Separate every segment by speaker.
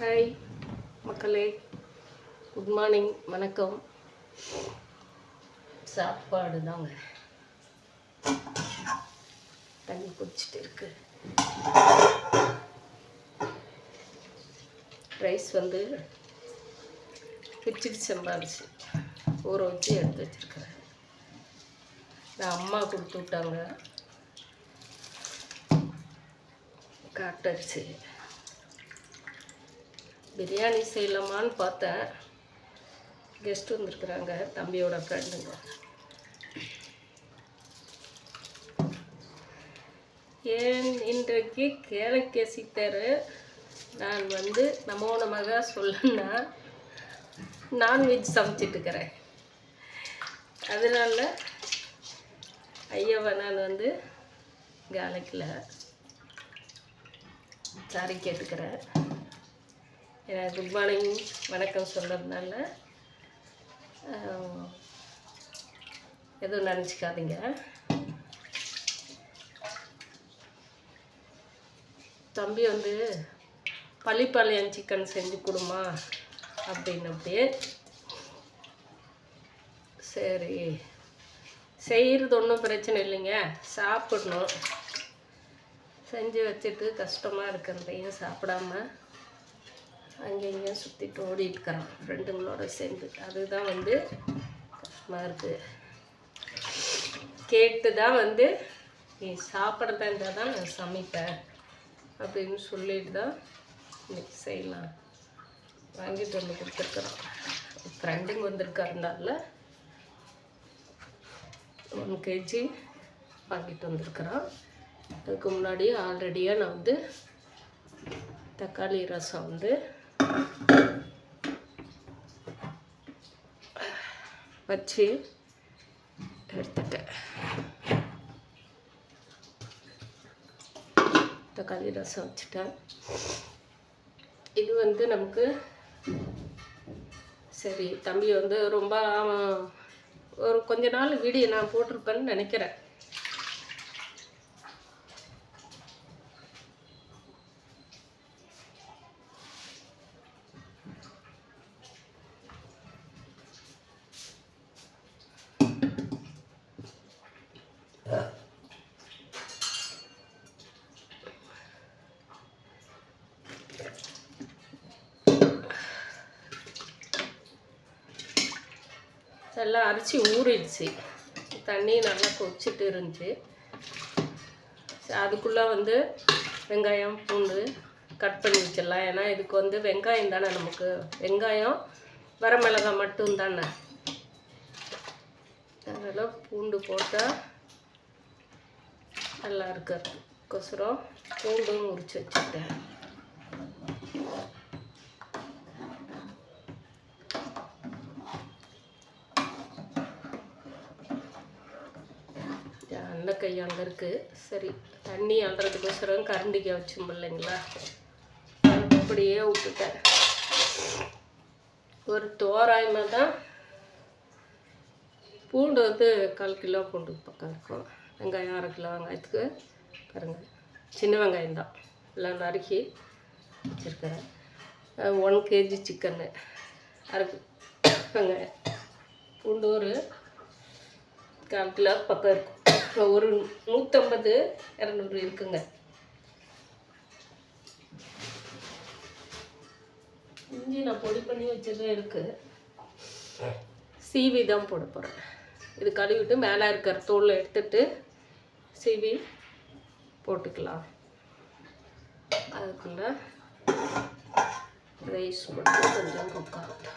Speaker 1: Hi மக்களே, good morning, வணக்கம். சாப்பாடு தாங்க, தண்ணி குடிச்சிட்டு இருக்கு. ரைஸ் வந்து கிச்சடி சம்பாரிச்சு ஊற வச்சு எடுத்து வச்சுருக்கிறேன். நான் அம்மா கொடுத்து விட்டாங்க காட்டரிசி. பிரியாணி செய்யலாமான்னு பார்த்தேன். கெஸ்ட் வந்துருக்குறாங்க, தம்பியோட ஃப்ரெண்டுங்க. ஏன் இன்றைக்கு கேளக்கேசித்தரு நான் வந்து நமோ நமக சொல்லணுன்னா நான்வெஜ் சமைச்சிட்ருக்கிறேன். அதனால ஐயாவை நான் வந்து கேலக்கில் சாரி கேட்டுக்கிறேன். குட் மார்னிங் வணக்கம் சொல்கிறதுனால எதுவும் நினச்சிக்காதீங்க. தம்பி வந்து பள்ளிப்பாளையம் சிக்கன் செஞ்சு கொடுமா அப்படின்னப்பே சரி செய்கிறது ஒன்றும் பிரச்சனை இல்லைங்க, சாப்பிடணும். செஞ்சு வச்சுட்டு கஷ்டமாக இருக்கிறதையும் சாப்பிடாம அங்கே இங்கேயும் சுற்றிட்டு ஓடிட்டுருக்கிறான் ஃப்ரெண்டுங்களோட சேர்ந்து. அதுதான் வந்து கஷ்டமாக இருக்குது. கேட்டு தான் வந்து நீ சாப்பிட்றதா இருந்தால் தான் நான் சமைப்பேன் அப்படின்னு சொல்லிட்டு தான் இன்னைக்கு செய்யலாம் வாங்கிட்டு வந்து கொடுத்துருக்குறோம். ஃப்ரெண்டுங்க வந்திருக்காருனால 1 kg வாங்கிட்டு வந்திருக்கிறோம். அதுக்கு முன்னாடி ஆல்ரெடியாக நான் வந்து தக்காளி ரசம் வந்து வச்சு எடுத்துட்டேன். தக்காளி ரசம் வச்சுட்டேன். இது வந்து நமக்கு சரி. தம்பி வந்து ரொம்ப ஒரு கொஞ்ச நாள் வீடியோ நான் போட்டிருப்பேன்னு நினைக்கிறேன். எல்லாம் அரிசி ஊறிடுச்சு, தண்ணி நல்லா கொதிச்சுட்டு இருந்துச்சு. அதுக்குள்ளே வந்து வெங்காயம் பூண்டு கட் பண்ணி வச்சிடலாம். ஏன்னா இதுக்கு வந்து வெங்காயம் தானே நமக்கு, வெங்காயம் வரமிளகாய் மட்டும் தானே. அதனால் பூண்டு போட்டால் நல்லா இருக்கிறதுக்கோசரம் பூண்டும் உரிச்சு வச்சுட்டேன். கை அங்கே இருக்குது. சரி, தண்ணி அல்றதுக்கோசரம் கரண்டிக்க வச்சோம் இல்லைங்களா, அப்படியே விட்டுட்டேன். ஒரு தோராயமாக தான் பூண்டு வந்து 1/4 கிலோ பூண்டு பக்கம் இருக்கும். வெங்காயம் 1/2 கிலோ வெங்காயத்துக்கு பாருங்கள், சின்ன வெங்காயம் தான் எல்லாம் நறுக்கி வச்சுருக்கிறேன். 1 kg சிக்கன்னு 1/2 வெங்காயம் பூண்டு ஒரு 1/4 கிலோ பக்கம் இருக்கும். ஒரு 150-200 இருக்குங்க. இஞ்சி நான் பொடி பண்ணி வச்சதே இருக்குது. சீவி தான் போட போகிறேன். இது கழுவிட்டு மேலே இருக்கிற தோலை எடுத்துட்டு சீவி போட்டுக்கலாம். அதுக்குள்ள ரைஸ் போட்டு கொஞ்சம் குக்காகும்.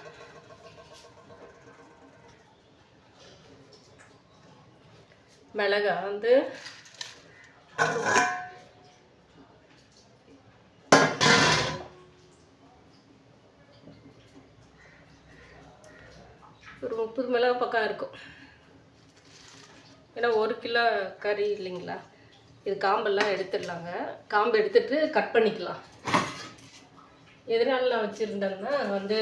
Speaker 1: மிளகா வந்து ஒரு 30 மிளகா பக்கம் இருக்கும். ஏன்னா 1 கிலோ கறி இல்லைங்களா. இது காம்பெல்லாம் எடுத்துடலாங்க. காம்பு எடுத்துட்டு கட் பண்ணிக்கலாம். எதனால நான் வச்சுருந்தேன்னா வந்து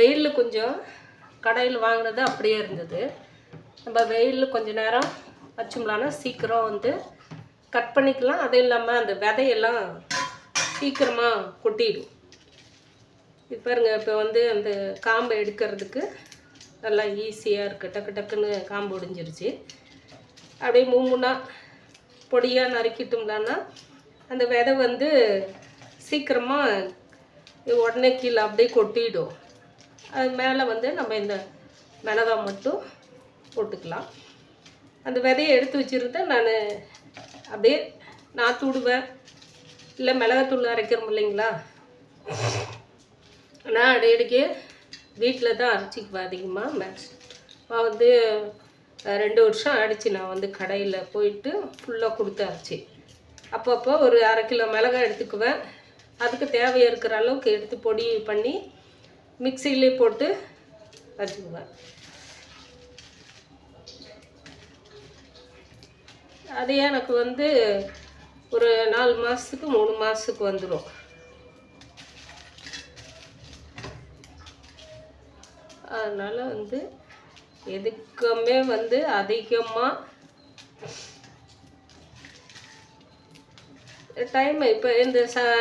Speaker 1: வெயிலில் கொஞ்சம் கடையில் வாங்கினது அப்படியே இருந்தது. நம்ம வெயிலில் கொஞ்சம் நேரம் வச்சோம்லான்னா சீக்கிரம் வந்து கட் பண்ணிக்கலாம். அதுவும் இல்லாமல் அந்த விதையெல்லாம் சீக்கிரமாக கொட்டிடும். இப்போ பாருங்கள், இப்போ வந்து அந்த காம்பை எடுக்கிறதுக்கு நல்லா ஈஸியாக இருக்குது. டக்கு டக்குன்னு காம்பு ஒடிஞ்சிருச்சு. அப்படியே மூணா பொடியாக நறுக்கிட்டோம்லான்னா அந்த விதை வந்து சீக்கிரமாக உடனே கீழே அப்படியே கொட்டிடும். அது மேலே வந்து நம்ம இந்த மிளகாய் மட்டும் போட்டுக்கலாம். அந்த விதையை எடுத்து வச்சுருந்தா நான் அப்படியே நாற்று விடுவேன். இல்லை மிளகாத்தூள் அரைக்கிறோம் இல்லைங்களா, நான் அடையடிக்கு வீட்டில் தான் அரைச்சிக்குவேன் அதிகமாக. நான் வந்து 2 வருஷம் ஆயிடுச்சு நான் வந்து கடையில் போயிட்டு ஃபுல்லாக கொடுத்து அரைச்சி. அப்பப்போ ஒரு 1/2 கிலோ மிளகாய் எடுத்துக்குவேன். அதுக்கு தேவையாக இருக்கிற அளவுக்கு எடுத்து பொடி பண்ணி மிக்சியிலே போட்டு வச்சுக்குவேன். அதே எனக்கு வந்து ஒரு 4 மாதத்துக்கு 3 மாதத்துக்கு வந்துடும். அதனால் வந்து எதுக்குமே வந்து அதிகமாக டைம் இப்போ இந்த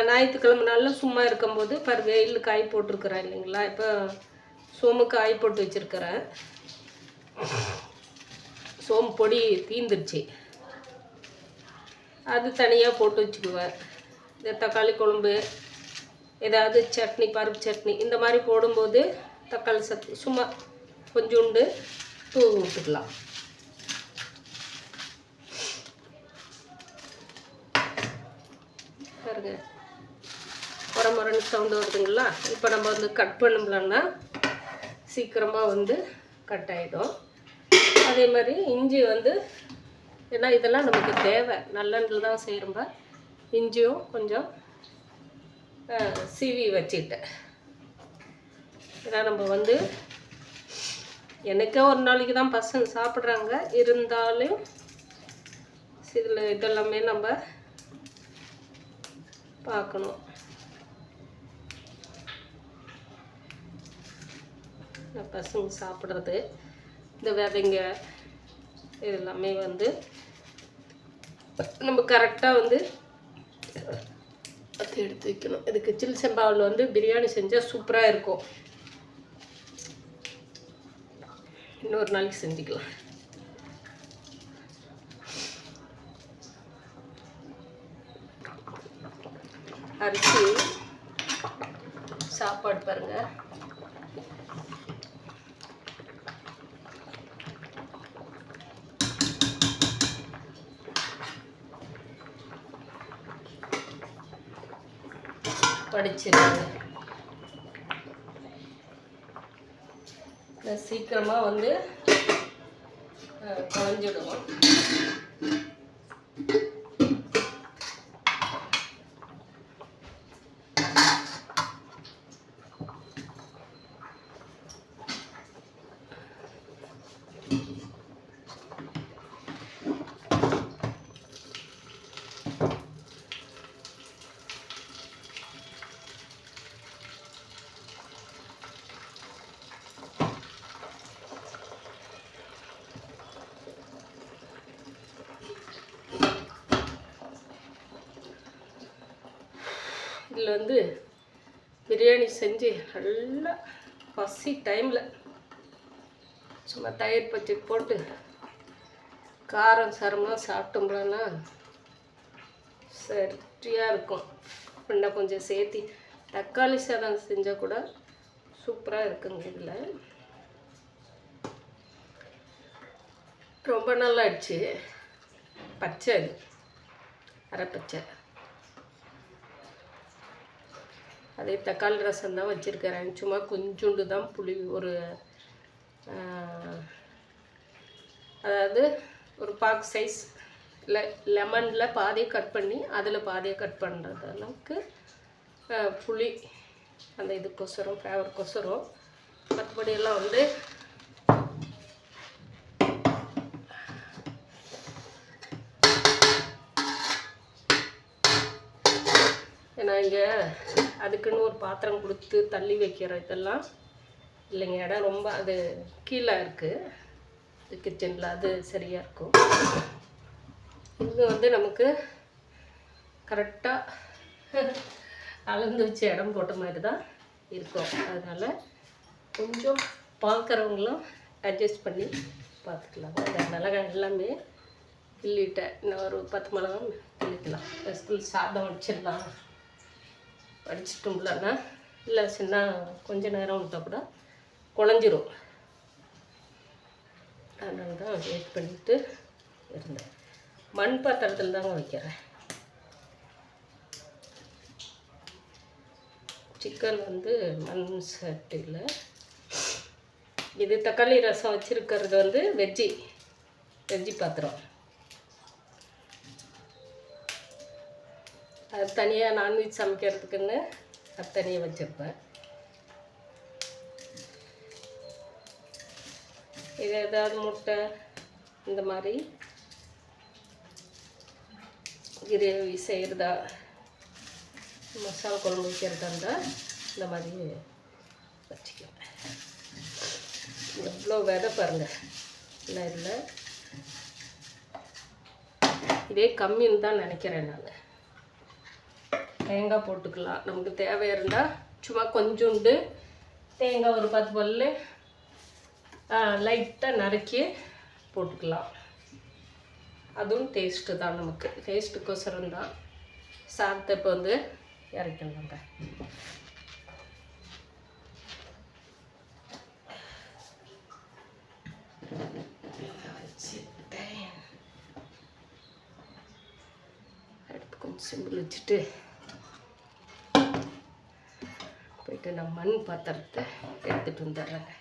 Speaker 1: ஞாயிற்றுக்கிழமை நாளில் சும்மா இருக்கும்போது வெயில் காய் போட்டிருக்கிறேன் இல்லைங்களா. இப்போ சோம்பு காய் போட்டு வச்சுருக்கிறேன். சோம்பு பொடி தீந்துருச்சு, அது தனியாக போட்டு வச்சுக்குவேன். இந்த தக்காளி குழம்பு, ஏதாவது சட்னி, பருப்பு சட்னி இந்த மாதிரி போடும்போது தக்காளி சத்து சும்மா கொஞ்சோண்டு தூவி விட்டுக்கலாம். பாருங்க, முறைன்னு சவுண்டு வருதுங்களா. இப்போ நம்ம வந்து கட் பண்ணோம்லன்னா சீக்கிரமாக வந்து கட் ஆகிடும். அதே மாதிரி இஞ்சி வந்து, ஏன்னா இதெல்லாம் நமக்கு தேவை, நல்லெண்ணில் தான் செய்கிறோம்ப. இஞ்சியும் கொஞ்சம் சீவி வச்சுக்கிட்டேன். ஏன்னா நம்ம வந்து எனக்கே ஒரு நாளைக்கு தான் பசங்க சாப்பிட்றாங்க, இருந்தாலும் இதில் இதெல்லாமே நம்ம பார்க்கணும். பசங்க சாப்பிட்றது, இந்த விதைங்க இதெல்லாமே வந்து நம்ம கரெக்டாக வந்து எடுத்து வைக்கணும். இதுக்கு சில் செம்பாவில் வந்து பிரியாணி செஞ்சால் சூப்பராக இருக்கும். இன்னொரு நாளைக்கு செஞ்சுக்கலாம். அரிசி சாப்பாடு பாருங்க, படிச்சிருங்க. சீக்கிரமாக வந்து குழஞ்சிடுவோம். இதில் வந்து பிரியாணி செஞ்சு நல்லா பசி டைமில் சும்மா தயிர் பச்சை போட்டு காரம் சரமாக சாப்பிட்டோம்னா சரியாக இருக்கும். இன்னும் கொஞ்சம் சேர்த்தி தக்காளி சாதம் செஞ்சால் கூட சூப்பராக இருக்குங்க. இதில் ரொம்ப நல்லா ஆயிடுச்சு. பச்சை, அரை பச்சை. அதே தக்காளி ரசம் தான் வச்சுருக்கிறேன். சும்மா கொஞ்சோண்டு தான் புளி, ஒரு அதாவது ஒரு பாக் சைஸ் லெமனில் பாதியை கட் பண்ணி அதில் பாதியை கட் பண்ணுறது அளவுக்கு புளி, அந்த இதுக்கொசரம் ஃப்ளேவருக்கொசரம். மற்றபடியெல்லாம் வந்து ஏன்னா இங்கே அதுக்குன்னு ஒரு பாத்திரம் கொடுத்து தள்ளி வைக்கிற இதெல்லாம் இல்லைங்க. இடம் ரொம்ப அது கீழே இருக்குது கிச்சனில், அது சரியாக இருக்கும். இது வந்து நமக்கு கரெக்டாக அளந்து வச்சு இடம் போட்ட மாதிரி தான் இருக்கும். அதனால் கொஞ்சம் பார்க்குறவங்களும் அட்ஜஸ்ட் பண்ணி பார்த்துக்கலாங்க. அந்த மிளகாய் எல்லாமே கிள்ளிட்டேன். இன்னும் ஒரு 10 மிளகாய் கிள்ளிக்கலாம். ஸ்கூல் சாதம் வச்சிடலாம் வடிச்சிட்டோம்லன்னா, இல்லை சின்ன கொஞ்சம் நேரம் விட்டால் கூட குழஞ்சிரும். அதனால தான் வெயிட் பண்ணிட்டு இருந்தேன். மண் பாத்திரத்தில் தாங்க வைக்கிறேன். சிக்கன் வந்து மண் சட்டியில். இது தக்காளி ரசம் வச்சுருக்கிறது வந்து வெஜ்ஜி பாத்திரம். அது தனியாக நான்வெஜ் சமைக்கிறதுக்குன்னு அது தனியாக வச்சுருப்பேன். இது ஏதாவது முட்டை இந்த மாதிரி கிரேவி செய்கிறதா, மசாலா குழம்பு வைக்கிறதா இருந்தால் இந்த மாதிரி வச்சுக்குவேன். எவ்வளோ விதை பாருங்கள். இல்லை இல்லை, இதே கம்மின்னு தான் நினைக்கிறேன் நான். தேங்காய் போட்டுக்கலாம். நமக்கு தேவை இருந்தால் சும்மா கொஞ்சோண்டு தேங்காய் ஒரு 10 பல் லைட்டாக நறுக்கி போட்டுக்கலாம். அதுவும் டேஸ்ட்டு தான். நமக்கு டேஸ்ட்டுக்கோசரம் தான். சாதத்தை இப்போ வந்து இறக்கணுங்க. அடுப்பு கொஞ்சம் சிம்பிள் வச்சுட்டு போயிட்டு நான் மண் பாத்திரத்தை எடுத்துகிட்டு வந்துடுறேங்க.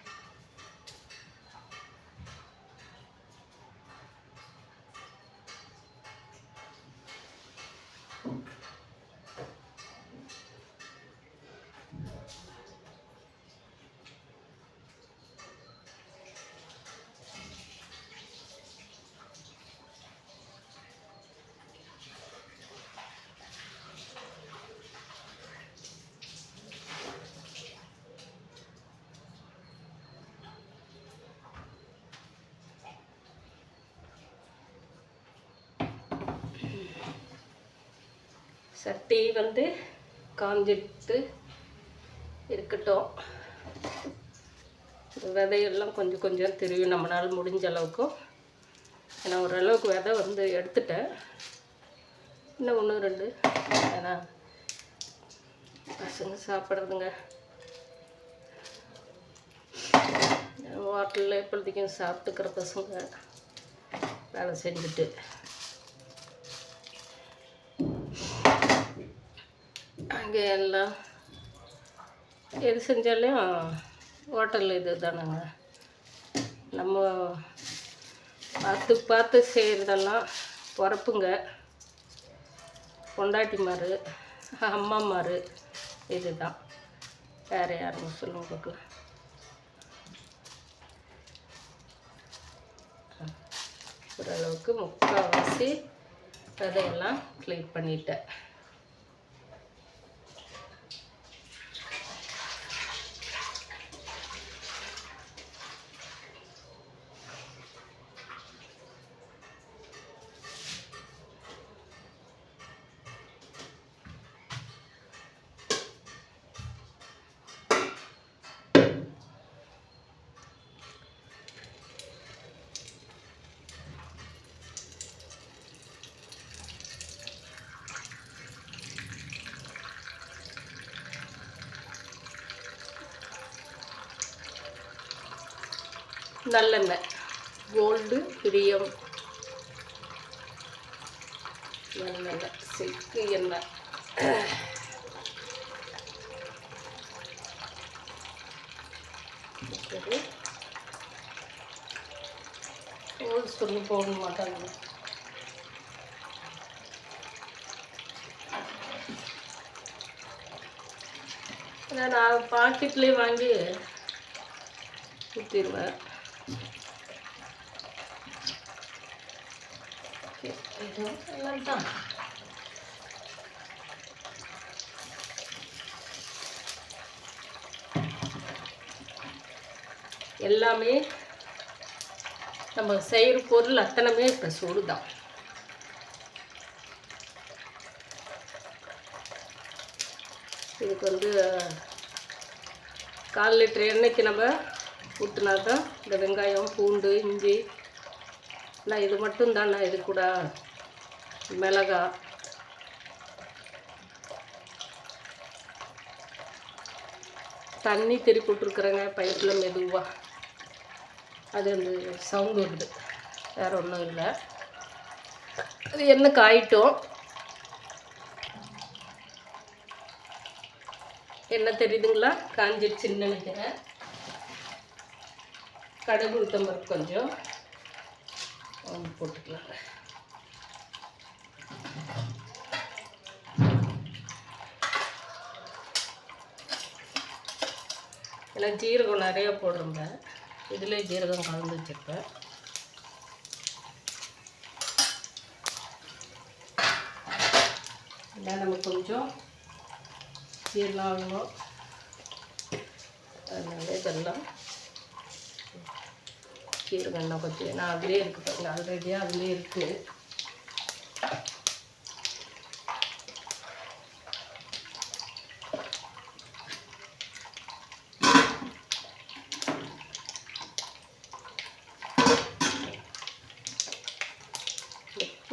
Speaker 1: சட்டி வந்து காஞ்சிட்டு இருக்கட்டும். விதையெல்லாம் கொஞ்சம் கொஞ்சம் திருவி நம்மளால் முடிஞ்ச அளவுக்கும். ஏன்னா ஓரளவுக்கு விதை வந்து எடுத்துட்டேன். இன்னும் 1 2 ஏன்னா பசங்க சாப்பிட்றதுங்க. ஹோட்டலில் எப்பொழுதைக்கும் சாப்பிட்டுக்கிற பசங்க வேலை செஞ்சுட்டு அங்கே எல்லாம் எது செஞ்சாலும் ஹோட்டல் இது தானேங்க. நம்ம பார்த்து பார்த்து செய்கிறதெல்லாம் பொறப்புங்க, பொண்டாட்டிமார், அம்மாமார் இது தான். வேறு யாருங்க சொல்லுங்க பார்க்கலாம். ஓரளவுக்கு முக்கால்வாசி விதையெல்லாம் க்ளீன் பண்ணிட்டேன். நல்லெண்ணெய், கோல்டு பிரியம் நல்லெண்ணெய், சில்க்கு எண்ணெய். சரி, கோல்டு சொல்லி போட மாட்டாங்க. நான் பாக்கெட்லேயே வாங்கி ஊற்றிடுவேன். எல்லாம் தான். எல்லாமே நம்ம செய்கிற பொருள் அத்தனைமே இப்போ சூடு தான். இதுக்கு வந்து 1/4 லிட்டர் எண்ணெய்க்கு நம்ம ஊற்றினா தான் இந்த வெங்காயம், பூண்டு, இஞ்சி நான் இது மட்டும்தான். நான் இது கூட மிளகாய், தண்ணி திருப்பி விட்ருக்குறேங்க பைப்பில் மெதுவாக. அது வந்து சவுண்டு வருது, வேறு ஒன்றும் இல்லை. அது எண்ணெய் காயிட்டும். எண்ணெய் தெரியுதுங்களா? காஞ்சிடுச்சுன்னு நினைக்கிறேன். கடுகு, உளுத்தம்பருப்பு கொஞ்சம் போட்டுக்கலாம். ஏன்னா ஜீரகம் நிறைய போடுறேன், இதில் ஜீரகம் கலந்து வச்சுருப்பேன். இல்லை நமக்கு கொஞ்சம் ஜீரணம் ஆகணும், அதனால இதெல்லாம் ஜீரகம் எண்ணெய் கொஞ்சம், ஏன்னா அதிலே இருக்குது பாருங்க, ஆல்ரெடியாக அதிலே இருக்குது.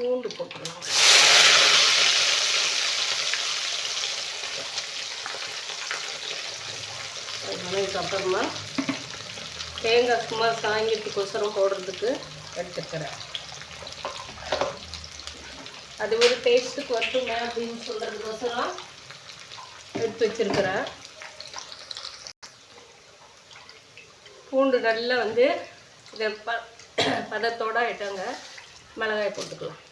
Speaker 1: பூண்டு போட்டுக்கலாம். அதுக்கப்புறமா தேங்காய் சும்மா சாயங்கிறதுக்கோசரம் போடுறதுக்கு எடுத்துக்கிறேன். அது ஒரு டேஸ்ட்டுக்கு வரட்டுமே அப்படின்னு சொல்கிறதுக்கோசரம் எடுத்து வச்சுருக்கிறேன். பூண்டு நல்லா வந்து இதை பதத்தோடு ஆகிட்டாங்க. மிளகாய் போட்டுக்கலாம்.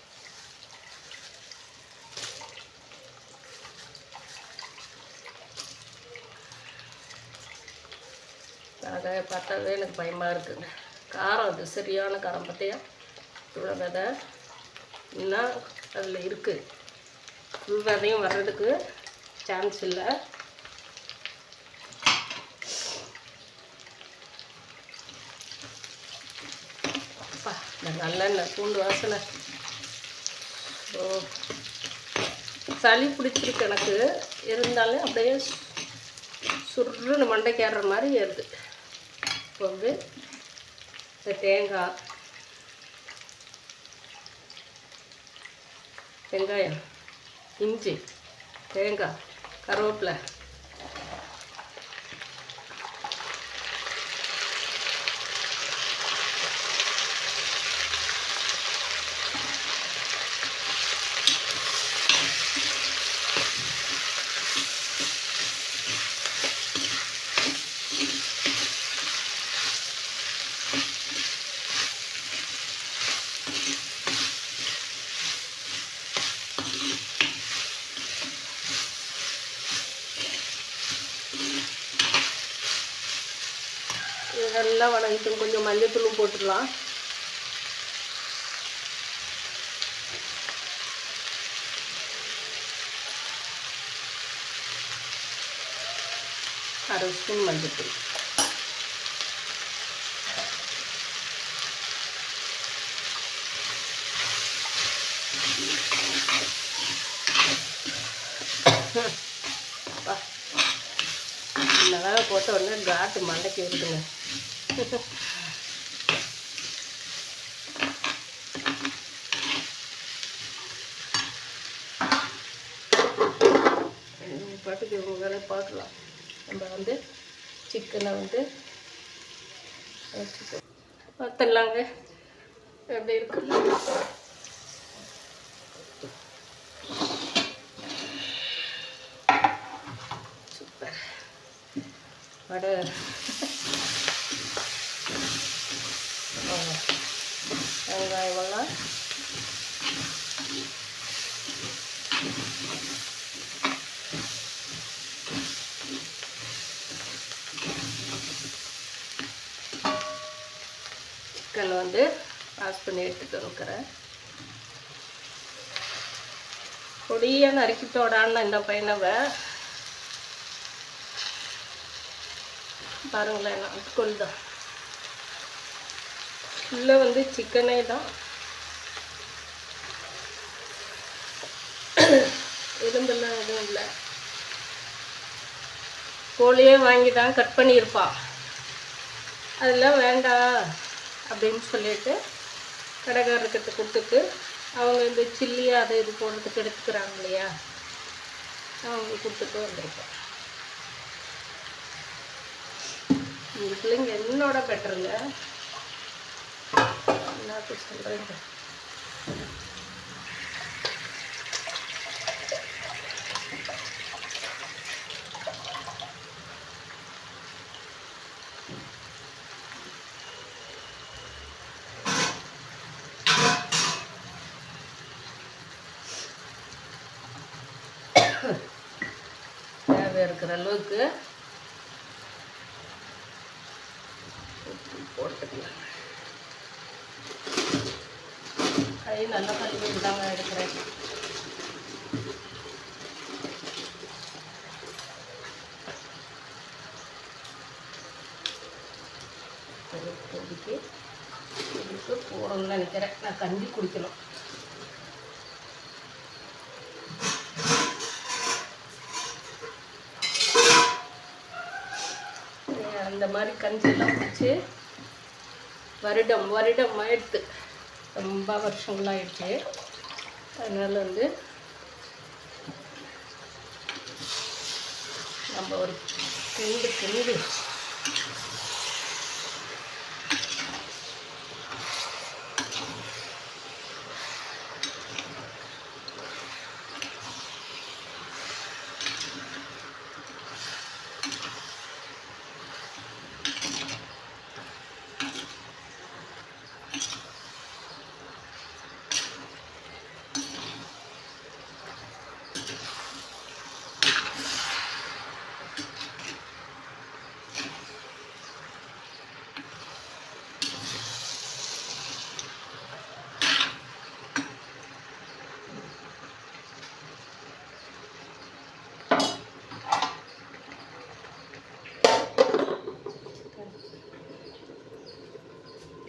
Speaker 1: மிளகாயை பார்த்தாவே எனக்கு பயமாக இருக்குங்க. காரம், அது சரியான காரம். பார்த்தியா இவ்வளோ விதை இன்னும் அதில் இருக்குது. ஃபுல் விதையும் வர்றதுக்கு சான்ஸ் இல்லை. நல்லெண்ணெய், பூண்டு வாசனை. ஓ, சளி பிடிச்சிருக்கு எனக்கு, இருந்தாலும் அப்படியே சுருன்னு மண்டைக்கு ஏறுற மாதிரி ஏறுது. இப்போ வந்து இந்த தேங்காய், வெங்காயம், இஞ்சி, தேங்காய், கருவேப்பிலை, இதெல்லாம் வணங்கிட்டு கொஞ்சம் மஞ்சத்தூளும் போட்டுடலாம். அரை ஸ்பூன் மஞ்சத்தூள். மிளகா போட்ட உடனே காட்டு மண்டைக்கு வருதுங்க. பாட்டுக்கு இவங்க வேலை பார்க்கலாம். நம்ம வந்து சிக்கனை வந்து பார்த்துடலாங்க எப்படி இருக்குன்னு. சூப்பர். வடை வெங்காயமெல்லாம் சிக்கன் வந்து வாஷ் பண்ணி எடுத்துட்டு இருக்கிறேன். பொடியாக நறுக்கிட்டோடான்னு இந்த பையனவை பாருங்களேன். நாட்டுக்கோழி தான், உள்ளே வந்து சிக்கனே தான், எதும்பெல்லாம் எதுவும் இல்லை. கோழியே வாங்கி தான் கட் பண்ணியிருப்பாள். அதெல்லாம் வேண்டாம் அப்படின்னு சொல்லிட்டு கடைக்காரர்கிட்ட கொடுத்துட்டு அவங்க இந்த சில்லி அதை இது போடுறதுக்கு எடுத்துக்கிறாங்க இல்லையா, அவங்க கொடுத்துட்டு வந்திருக்கேன். இந்த பிள்ளைங்க என்னோட பெட்டருங்க, எல்லாத்தையும் சொல்கிறேங்க. தேவை இருக்கிற அளவுக்கு போட்டுக்கலாம். கை நல்லா கழுவி தாங்க எடுக்கிறேன். இதுக்கு போடணும்னு நினைக்கிறேன். நான் கஞ்சி குடிக்கணும். அந்த மாதிரி கஞ்சியெல்லாம் குடிச்சு வருடம் ஆயிடுத்து, ரொம்ப வருஷங்களாகிடுச்சு. அதனால் வந்து நம்ம ஒரு கிண்டு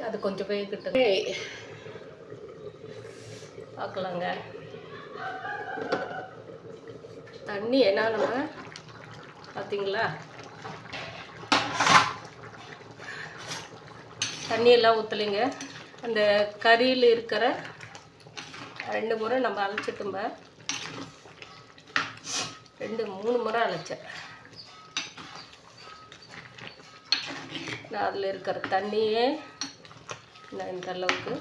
Speaker 1: அது கொஞ்சம் வேகட்டும் பார்க்கலாங்க. தண்ணி என்ன நம்ம பார்த்தீங்களா, தண்ணியெல்லாம் ஊற்றலைங்க. அந்த கறியில் இருக்கிற 2 முறை நம்ம அழைச்சிட்டோம்ப, 2-3 முறை அழைச்சேன். நான் அதில் இருக்கிற தண்ணியே நான் இந்த அளவுக்கு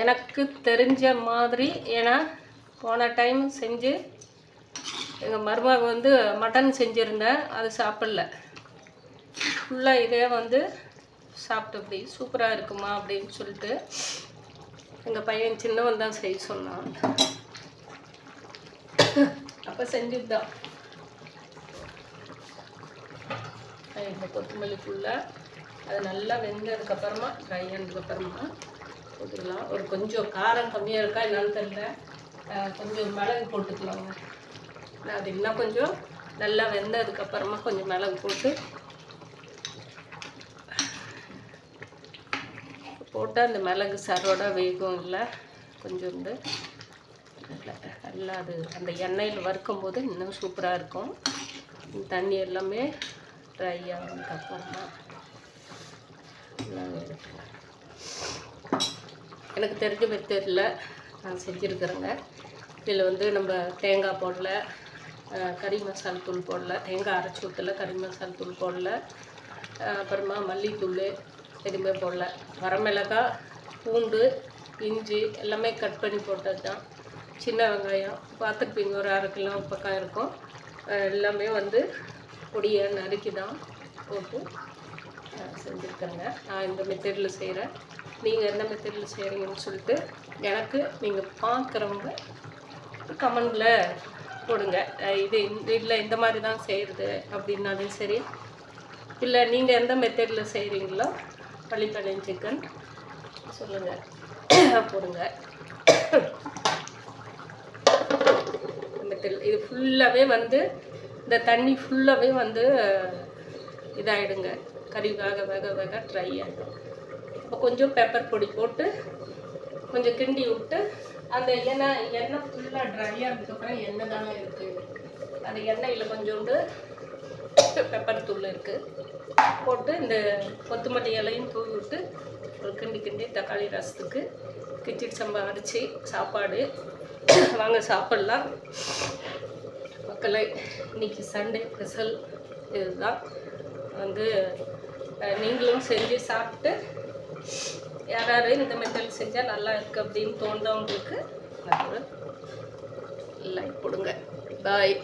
Speaker 1: எனக்கு தெரிஞ்ச மாதிரி. ஏன்னா போன டைம் செஞ்சு எங்கள் மருமக வந்து மட்டன் செஞ்சுருந்தேன், அது சாப்பிடல. ஃபுல்லாக இதே வந்து சாப்பிட்டு அப்படி சூப்பராக இருக்குமா அப்படின்னு சொல்லிட்டு எங்கள் பையன் சின்னவன் தான் செய்ய சொன்னான். அப்போ செஞ்சது தான். இந்த கொத்தமல்லி ஃபுல்லாக அது நல்லா வெந்ததுக்கப்புறமா ட்ரை ஆனதுக்கப்புறமா போட்டுக்கலாம். ஒரு கொஞ்சம் காரம் கம்மியாக இருக்கா என்னன்னு தெரியல, கொஞ்சம் மிளகு போட்டுக்கலாங்க. அது இன்னும் கொஞ்சம் நல்லா வெந்ததுக்கப்புறமா கொஞ்சம் மிளகு போட்டால் அந்த மிளகு சரோட வேகும் இல்லை, கொஞ்சோண்டு நல்லா அது அந்த எண்ணெயில் வறுக்கும் போது இன்னும் சூப்பராக இருக்கும். தண்ணி எல்லாமே ட்ரை ஆனதுக்கப்புறமா எனக்கு தெரிஞ்ச மெத்தடில் நான் செஞ்சுருக்குறேங்க. இதில் வந்து நம்ம தேங்காய் போடல, கறி மசால் தூள் போடல, தேங்காய் அரைச்சி ஊற்றல, கறி மசால் தூள் போடல, அப்புறமா மல்லித்தூள் எதுவுமே போடல. வரமிளகாய், பூண்டு, இஞ்சி எல்லாமே கட் பண்ணி போட்டது தான். சின்ன வெங்காயம் பார்த்துருப்பீங்க, ஒரு 1/2 கிலோ பக்கம் இருக்கும். எல்லாமே வந்து பொடியை நறுக்கி தான் போட்டு செஞ்சுருக்கேங்க. நான் இந்த மெத்தடில் செய்கிறேன். நீங்கள் என்ன மெத்தடில் செய்கிறீங்கன்னு சொல்லிட்டு எனக்கு நீங்கள் பார்க்குறவங்க கமெண்டில் போடுங்க. இது இல்லை இந்த மாதிரி தான் செய்கிறது அப்படின்னாலும் சரி, இல்லை நீங்கள் எந்த மெத்தடில் செய்கிறீங்களோ பள்ளிப்பாளையம் சிக்கன் சொல்லுங்கள், போடுங்க. இது ஃபுல்லாகவே வந்து இந்த தண்ணி ஃபுல்லாகவே வந்து இதாகிடுங்க. கறி வேக வேக வேக ட்ரை ஆகிடும். இப்போ கொஞ்சம் பெப்பர் பொடி போட்டு கொஞ்சம் கிண்டி விட்டு அந்த எண்ணெய் ஃபுல்லாக ட்ரை ஆனதுக்கப்புறம் எண்ணெய் தானே இருக்குது, அந்த எண்ணெயில் கொஞ்சோண்டு பெப்பர் தூள் இருக்குது போட்டு இந்த கொத்தமல்லி இலையும் தூவி விட்டு ஒரு கிண்டி தக்காளி ரசத்துக்கு கிச்சடி சம்பா அடித்து சாப்பாடு. வாங்க சாப்பிட்லாம் மக்களை. இன்றைக்கி சண்டே ஸ்பெஷல் இதுதான். வந்து நீங்களும் செஞ்சு சாப்பிட்டு யாராவது இந்த மெத்தட் செஞ்சால் நல்லா இருக்குது அப்படின்னு தோன்றவங்களுக்கு நான் ஒரு லைக் கொடுங்க. பாய்.